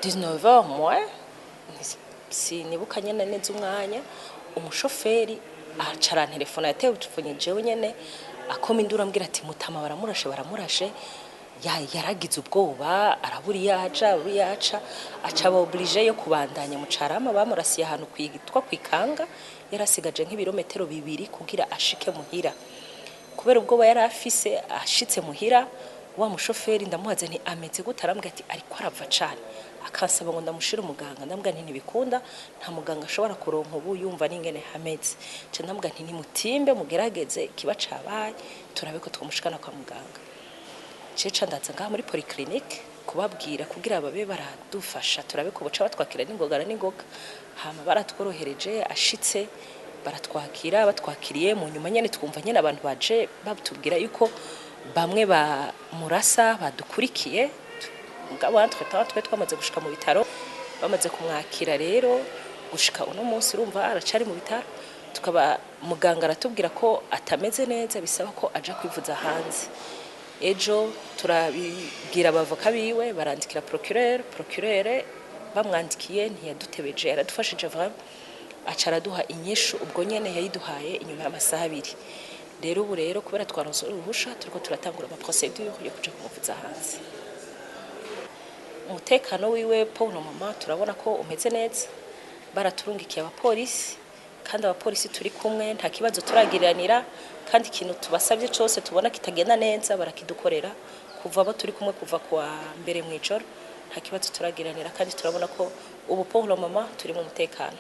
19h moi sinibuka nyene neza umwanya umushoferi acara telefone yatewe tufunye jewe nyene akoma indura ambwira ati mutama baramurashe yaragize ubwoba araburi yaca aca oblige yo kubandanya mu Carama bamurasiye ahantu kwigitwa kwikanga yarasigaje nk'ibirometero 2 kugira ashike muhira kubera ubwoba yari afise ashitse muhira wa mushoferi ndamuhaze nti ameze gutarambwa ati ariko arava cyane akansaba ngo ndamushire umuganga ndambwa nti ntibikunda nta muganga ashobora kuronka ubu yumva n'ingene hameze cyo ndambwa nti nimutimbe mugerageze kiba cabaye turabe ko twamushikana kwa muganga ceca ndaza ngaha muri polyclinique kubabwira kugira ababe baradufasha turabe ko boca batwakira n'ingoga hama baratworohereje ashitse baratwakira batwakiriye mu nyuma nyene twumva nyene abantu baje batubwira yuko bamwe ba murasa badukurikiye mugabo twe twamaze gushika mu bitaro bamaze kumwakira rero gushika uno munsi urumva aracari mu bitaro tukaba muganga aratubwira ko atameze neza bisaba ko aja kwivuza hanze ejo turabibwira abavoka biwe barandikira procureur bamwandikiye ntiyadutebeje yaradufashije vraiment acara duha inyishu ubwo nyene yayiduhaye inyuma y'amasaha 2 rero ubu rero kubera twaronse uruhusha turiko turatangura ama procedure yo kuja kumuvuza hanze umutekano wiwe Paul mama turabona ko umeze neza baraturungikiye abapolisi kandi abapolisi turi kumwe nta kibazo turagiriranira kandi ikintu tubasabye cyose tubona kitagenda neza barakidukorera kuva abo turi kumwe kuva kwa mbere mu ijoro nta kibazo turagiranira kandi turabona ko ubu Paul mama turi mu mutekano